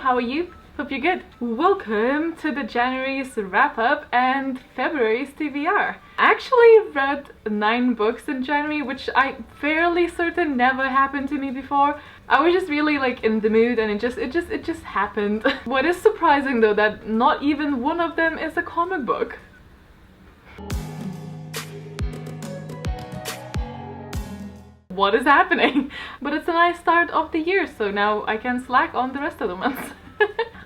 how are you? Hope you're good. Welcome to the January's wrap-up and February's TBR. I actually read 9 books in January, which I'm fairly certain never happened to me before. I was just really like in the mood and it just happened. What is surprising though, that not even one of them is a comic book. What is happening? But it's a nice start of the year, so now I can slack on the rest of the months.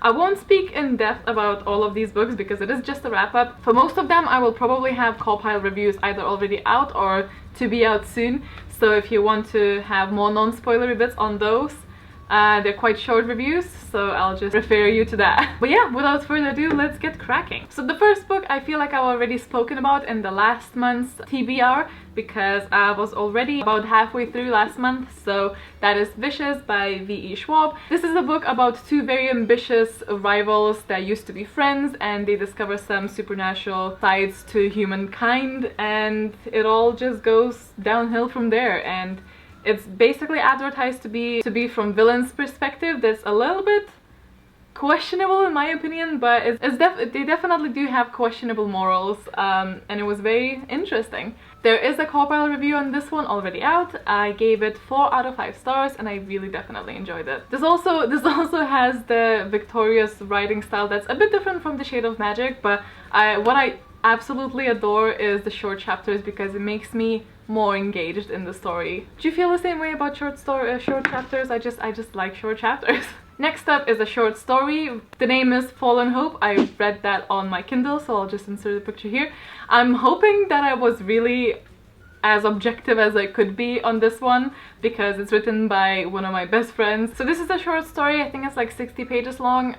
I won't speak in depth about all of these books because it is just a wrap-up. For most of them I will probably have compile reviews either already out or to be out soon, so if you want to have more non-spoilery bits on those, they're quite short reviews, so I'll just refer you to that. But yeah, without further ado, let's get cracking. So the first book I feel like I've already spoken about in the last month's TBR because I was already about halfway through last month, so that is Vicious by V.E. Schwab. This is a book about 2 very ambitious rivals that used to be friends and they discover some supernatural sides to humankind and it all just goes downhill from there. And it's basically advertised to be from villain's perspective. That's a little bit questionable in my opinion, but they definitely do have questionable morals, and it was very interesting. There is a compile review on this one already out. I gave it 4 out of 5 stars and I really definitely enjoyed it. This also has the victorious writing style that's a bit different from The Shade of Magic, but what I absolutely adore is the short chapters because it makes me more engaged in the story. Do you feel the same way about short chapters? I just like short chapters. Next up is a short story. The name is Fallen Hope. I read that on my Kindle, so I'll just insert the picture here. I'm hoping that I was really as objective as I could be on this one because it's written by one of my best friends. So this is a short story. I think it's like 60 pages long.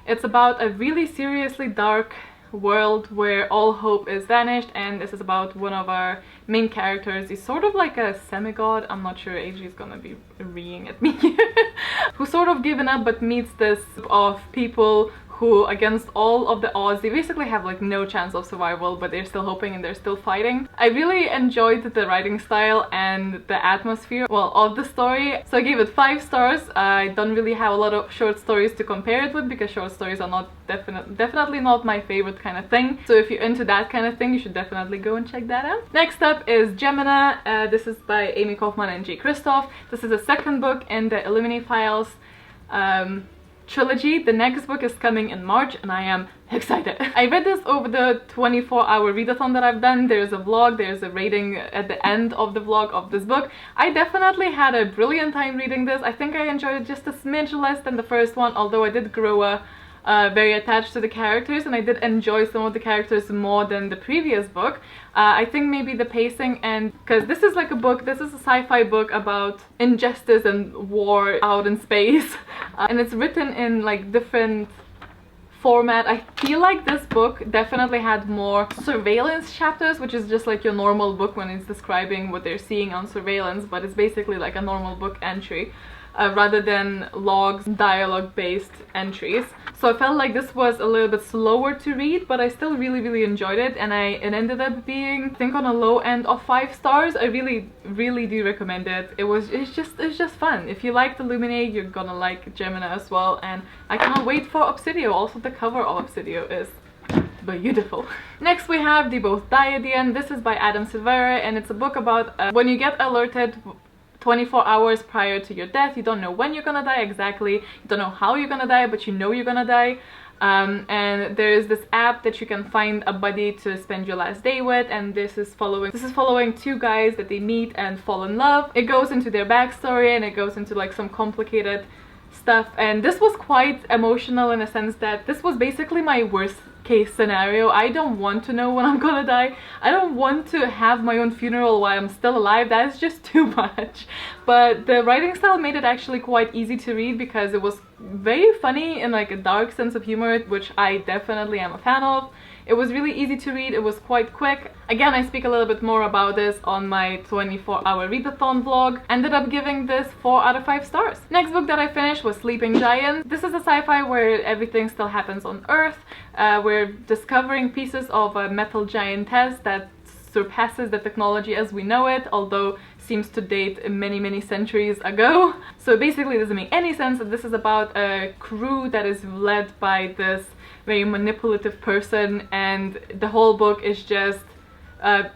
It's about a really seriously dark world where all hope is vanished, and this is about one of our main characters. He's sort of like a semi-god. I'm not sure, AJ is gonna be reeing at me. Who's sort of given up but meets this group of people who, against all of the odds, they basically have like no chance of survival, but they're still hoping and they're still fighting. I really enjoyed the writing style and the atmosphere, well, of the story, so I gave it 5 stars. I don't really have a lot of short stories to compare it with because short stories are not definitely not my favorite kind of thing. So if you're into that kind of thing, you should definitely go and check that out. Next up is Gemini. This is by Amy Kaufman and Jay Kristoff. This is the second book in the Illuminate Files trilogy. The next book is coming in March and I am excited. I read this over the 24-hour readathon that I've done. There's a vlog, there's a rating at the end of the vlog of this book. I definitely had a brilliant time reading this. I think I enjoyed it just a smidge less than the first one, although I did grow very attached to the characters and I did enjoy some of the characters more than the previous book. I think maybe the pacing, and because this is like a book, this is a sci-fi book about injustice and war out in space, and it's written in like different format. I feel like this book definitely had more surveillance chapters, which is just like your normal book when it's describing what they're seeing on surveillance, but it's basically like a normal book entry. Rather than logs, dialogue-based entries. So I felt like this was a little bit slower to read, but I still really enjoyed it, and it ended up being, I think, on a low end of 5 stars. I really do recommend it. It's just fun. If you like Illuminate, you're gonna like Gemini as well, and I cannot wait for Obsidio. Also, the cover of Obsidio is beautiful. Next we have They Both Die at the End. This is by Adam Silvera, and it's a book about when you get alerted 24 hours prior to your death. You don't know when you're gonna die exactly, you don't know how you're gonna die, but you know you're gonna die. And there's this app that you can find a buddy to spend your last day with, and this is following 2 guys that they meet and fall in love. It goes into their backstory and it goes into like some complicated stuff, and this was quite emotional in a sense that this was basically my worst case scenario. I don't want to know when I'm gonna die. I don't want to have my own funeral while I'm still alive. That is just too much. But the writing style made it actually quite easy to read because it was very funny in like a dark sense of humor, which I definitely am a fan of. It was really easy to read, it was quite quick. Again, I speak a little bit more about this on my 24-hour readathon vlog. Ended up giving this 4 out of 5 stars. Next book that I finished was Sleeping Giants. This is a sci-fi where everything still happens on Earth. We're discovering pieces of a metal giantess that surpasses the technology as we know it, although seems to date many centuries ago. So basically it doesn't make any sense. This is about a crew that is led by this very manipulative person, and the whole book is just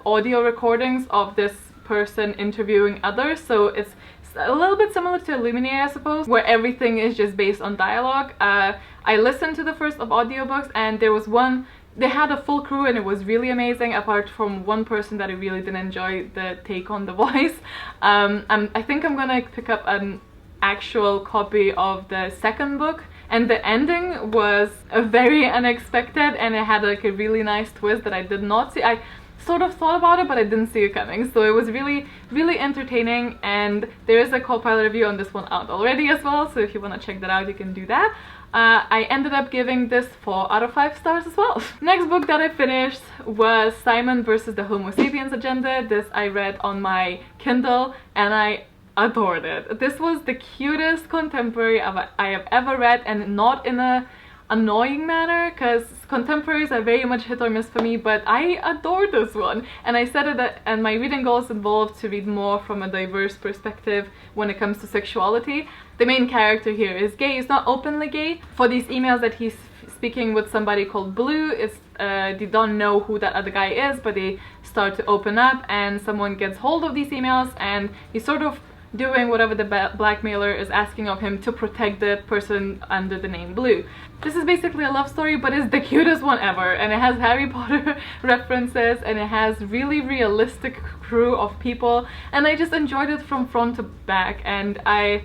audio recordings of this person interviewing others. So it's a little bit similar to Illuminae, I suppose, where everything is just based on dialogue. I listened to the first of audiobooks, and there was one, they had a full crew and it was really amazing, apart from one person that I really didn't enjoy the take on the voice. I think I'm gonna pick up an actual copy of the second book, and the ending was very unexpected, and it had like a really nice twist that I did not see. I sort of thought about it, but I didn't see it coming, so it was really entertaining, and there is a co-pilot review on this one out already as well, so if you want to check that out, you can do that. I ended up giving this 4 out of 5 stars as well. Next book that I finished was Simon versus the Homo Sapiens Agenda. This I read on my Kindle, and I adored it. This was the cutest contemporary I have ever read, and not in a annoying manner, because contemporaries are very much hit or miss for me, but I adore this one. And I said it that, and my reading goals involved to read more from a diverse perspective when it comes to sexuality. The main character here is gay. He's not openly gay. For these emails that he's speaking with somebody called Blue, it's they don't know who that other guy is, but they start to open up, and someone gets hold of these emails, and he's sort of doing whatever the blackmailer is asking of him to protect the person under the name Blue. This is basically a love story, but it's the cutest one ever, and it has Harry Potter references, and it has really realistic crew of people, and I just enjoyed it from front to back. And I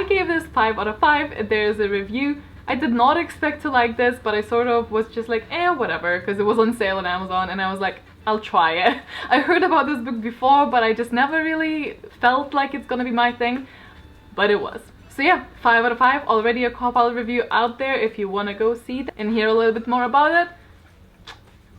gave this 5 out of 5. There's a review. I did not expect to like this, but I sort of was just like, whatever, because it was on sale on Amazon, and I was like, I'll try it. I heard about this book before, but I just never really felt like it's gonna be my thing, but it was. So yeah, 5 out of 5, already a co-pilot review out there if you want to go see it and hear a little bit more about it.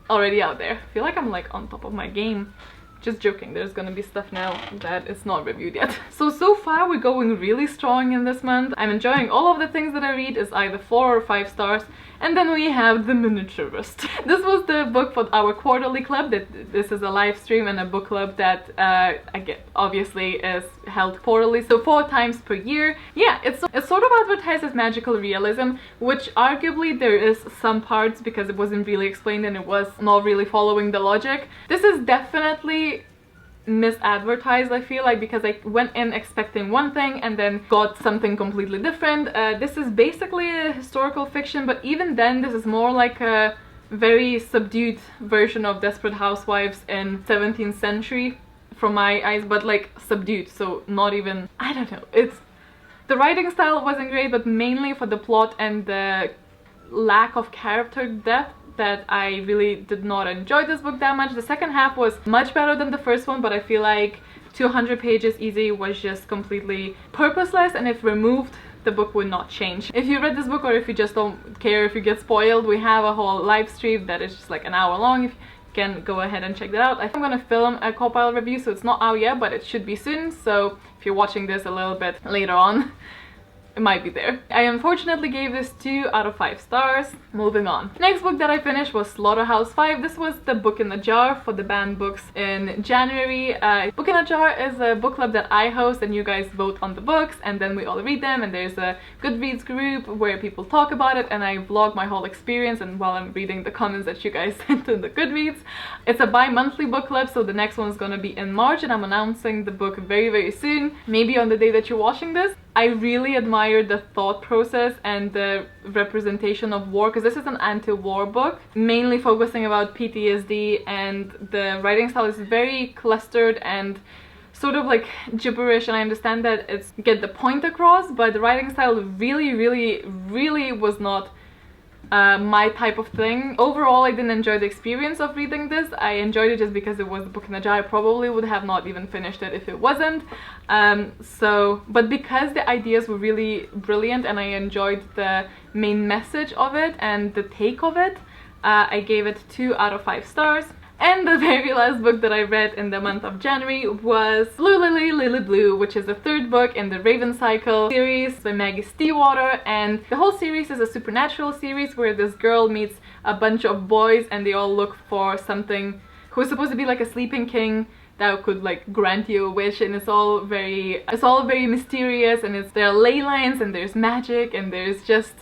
Already out there. I feel like I'm like on top of my game. Just joking, there's gonna be stuff now that is not reviewed yet. So far we're going really strong in this month. I'm enjoying all of the things that I read. Is either 4 or 5 stars. And then we have The Miniaturist. This was the book for our quarterly club. This is a live stream and a book club that again, obviously is held quarterly, so 4 times per year. Yeah, it's sort of advertised as magical realism, which arguably there is some parts, because it wasn't really explained and it was not really following the logic. This is definitely misadvertised, I feel like, because I went in expecting one thing and then got something completely different. This is basically a historical fiction, but even then this is more like a very subdued version of Desperate Housewives in 17th century from my eyes, but like subdued, so not even, I don't know, it's, the writing style wasn't great, but mainly for the plot and the lack of character depth that I really did not enjoy this book that much. The second half was much better than the first one, but I feel like 200 pages easy was just completely purposeless, and if removed, the book would not change. If you read this book, or if you just don't care if you get spoiled, we have a whole live stream that is just like an hour long. If you can go ahead and check that out. I think I'm gonna film a co-pilot review, so it's not out yet, but it should be soon, so if you're watching this a little bit later on, it might be there. I unfortunately gave this 2 out of 5 stars. Moving on. Next book that I finished was SlaughterhouseFive. This was the book in a jar for the banned books in January. Book in a Jar is a book club that I host, and you guys vote on the books, and then we all read them, and there's a Goodreads group where people talk about it, and I vlog my whole experience and while I'm reading the comments that you guys sent in the Goodreads. It's a bi-monthly book club, so the next one's gonna be in March, and I'm announcing the book very soon, maybe on the day that you're watching this. I really admire the thought process and the representation of war, because this is an anti-war book, mainly focusing about PTSD, and the writing style is very clustered and sort of like gibberish, and I understand that it's get the point across, but the writing style really was not my type of thing. Overall, I didn't enjoy the experience of reading this. I enjoyed it just because it was a book in a jar. I probably would have not even finished it if it wasn't. But because the ideas were really brilliant and I enjoyed the main message of it and the take of it, I gave it 2 out of 5 stars. And the very last book that I read in the month of January was Blue Lily, Lily Blue, which is the 3rd book in the Raven Cycle series by Maggie Stiefvater. And the whole series is a supernatural series where this girl meets a bunch of boys and they all look for something who's supposed to be like a sleeping king that could like grant you a wish, and it's all very mysterious, and there are ley lines and there's magic and there's just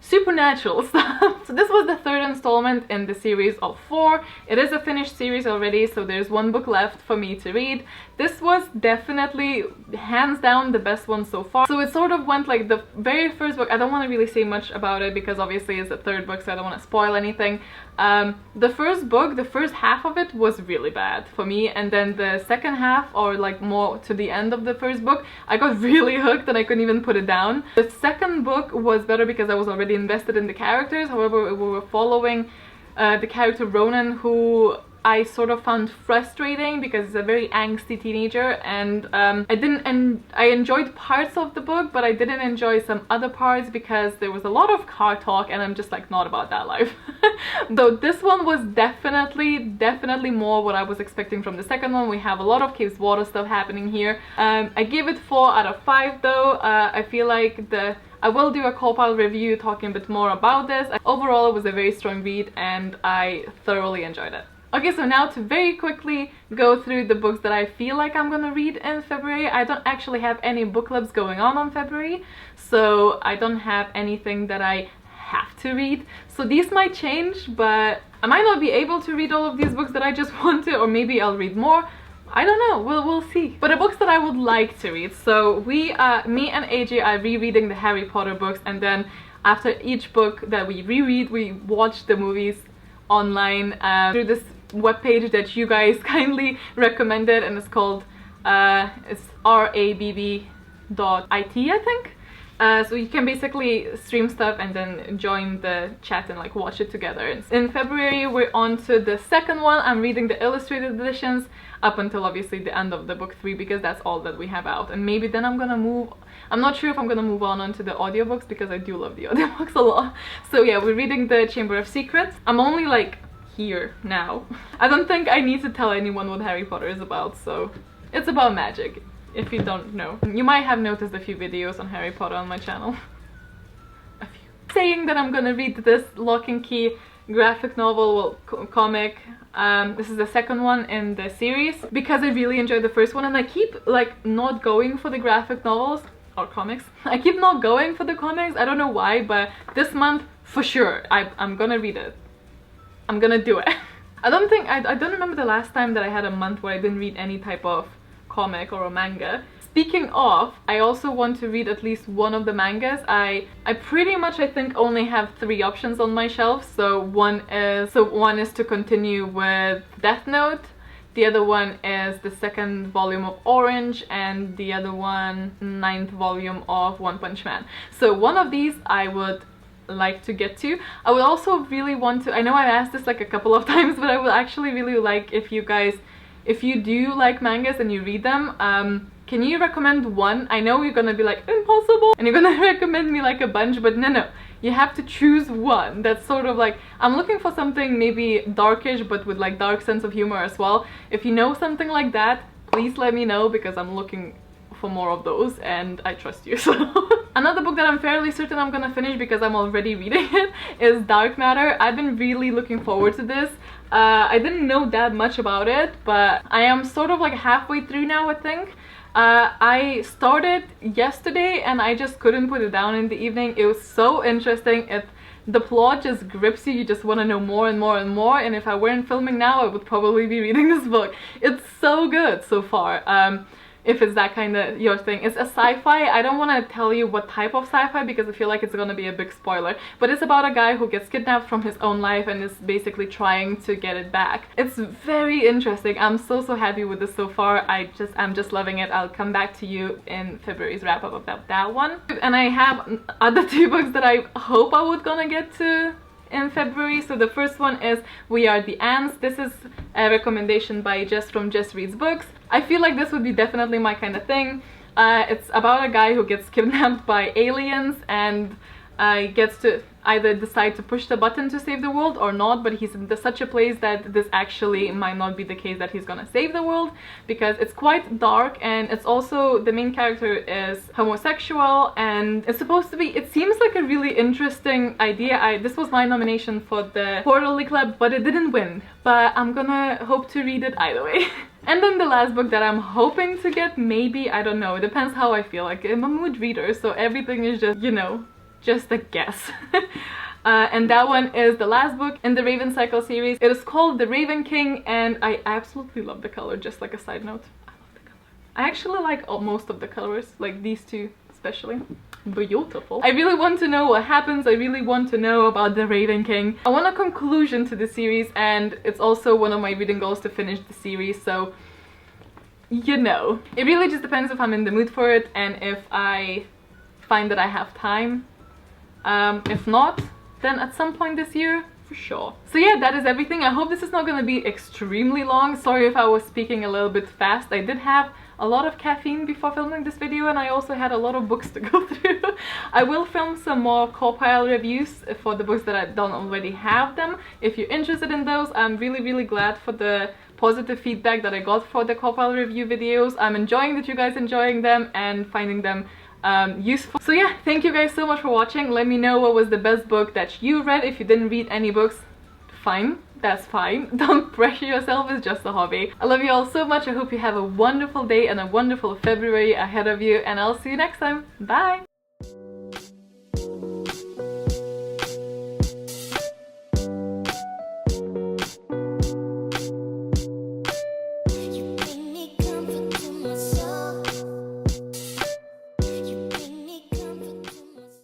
supernatural stuff. So this was the third installment in the series of 4. It is a finished series already, so there's one book left for me to read. This was definitely hands down the best one so far. So it sort of went like the very first book. I don't want to really say much about it because obviously it's the third book, so I don't want to spoil anything. The first book, the first half of it was really bad for me, and then the second half, or like more to the end of the first book, I got really hooked and I couldn't even put it down. The second book was better because I was already invested in the characters. However, we were following the character Ronan, who I sort of found frustrating because he's a very angsty teenager, and I enjoyed parts of the book, but I didn't enjoy some other parts because there was a lot of car talk, and I'm just like not about that life. Though this one was definitely more what I was expecting from the second one. We have a lot of Caves Water stuff happening here. I gave it 4 out of 5 though. I feel like I will do a co-pile review talking a bit more about this. Overall, it was a very strong read and I thoroughly enjoyed it. Okay, so now to very quickly go through the books that I feel like I'm gonna read in February. I don't actually have any book clubs going on February, so I don't have anything that I have to read. So these might change, but I might not be able to read all of these books that I just want to, or maybe I'll read more. I don't know, we'll see. But the books that I would like to read, so me and AJ are rereading the Harry Potter books, and then after each book that we reread, we watch the movies online through this webpage that you guys kindly recommended, and it's called it's rabb.it, I think. So you can basically stream stuff and then join the chat and like watch it together. In February we're on to the second one. I'm reading the illustrated editions up until obviously the end of the book 3 because that's all that we have out, and maybe then I'm not sure if I'm gonna move on to the audiobooks because I do love the audiobooks a lot. So yeah, we're reading the Chamber of Secrets. I'm only like here now. I don't think I need to tell anyone what Harry Potter is about, so it's about magic. If you don't know, you might have noticed a few videos on Harry Potter on my channel. A few. Saying that I'm gonna read this Lock and Key graphic novel, well, comic. This is the second one in the series because I really enjoyed the first one, and I keep like not going for the graphic novels or comics. I keep not going for the comics. I don't know why, but this month for sure I'm gonna read it. I'm gonna do it. I don't remember the last time that I had a month where I didn't read any type of comic or a manga. Speaking of, I also want to read at least one of the mangas. I pretty much, I think, only have 3 options on my shelf. So one is to continue with Death Note, the other one is the 2nd volume of Orange, and the other one 9th volume of One Punch Man. So one of these I would like to get to. I would also really want to, I know I've asked this like a couple of times, but I would actually really like if you do like mangas and you read them, can you recommend one? I know you're gonna be like, impossible, and you're gonna recommend me like a bunch, but no, you have to choose one that's sort of like, I'm looking for something maybe darkish but with like dark sense of humor as well. If you know something like that, please let me know because I'm looking for more of those and I trust you. So another book that I'm fairly certain I'm gonna finish because I'm already reading it is Dark Matter. I've been really looking forward to this. I didn't know that much about it, but I am sort of like halfway through now, I think. I started yesterday and I just couldn't put it down in the evening. It was so interesting. The plot just grips you. You just want to know more and more and more, and if I weren't filming now I would probably be reading this book. It's so good so far. If it's that kind of your thing. It's a sci-fi. I don't want to tell you what type of sci-fi because I feel like it's gonna be a big spoiler, but it's about a guy who gets kidnapped from his own life and is basically trying to get it back. It's very interesting. I'm so happy with this so far. I'm just loving it. I'll come back to you in February's wrap-up about that one. And I have other 2 books that I hope I would gonna get to in February. So the first one is We Are the Ants. This is a recommendation by Jess from Jess Reads Books. I feel like this would be definitely my kind of thing. It's about a guy who gets kidnapped by aliens, and gets to either decide to push the button to save the world or not, but he's in such a place that this actually might not be the case that he's gonna save the world, because it's quite dark, and it's also, the main character is homosexual, and it's supposed to be, it seems like a really interesting idea. This was my nomination for the Quarterly Club, but it didn't win, but I'm gonna hope to read it either way. And then the last book that I'm hoping to get, maybe, I don't know, it depends how I feel. Like, I'm a mood reader, so everything is just, you know, just a guess. And that one is the last book in the Raven Cycle series. It is called The Raven King, and I absolutely love the color, just like a side note. I love the color. I actually like most of the colors, like these two especially. Beautiful. I really want to know what happens. I really want to know about the Raven King. I want a conclusion to the series, and it's also one of my reading goals to finish the series, so you know. It really just depends if I'm in the mood for it and if I find that I have time. If not, then at some point this year, for sure. So yeah, that is everything. I hope this is not going to be extremely long. Sorry if I was speaking a little bit fast. I did have a lot of caffeine before filming this video, and I also had a lot of books to go through. I will film some more co-pile reviews for the books that I don't already have them. If you're interested in those, I'm really glad for the positive feedback that I got for the co-pile review videos. I'm enjoying that you guys enjoying them and finding them useful. So yeah, thank you guys so much for watching. Let me know what was the best book that you read. If you didn't read any books, fine, that's fine. Don't pressure yourself, it's just a hobby. I love you all so much. I hope you have a wonderful day and a wonderful February ahead of you, and I'll see you next time. Bye!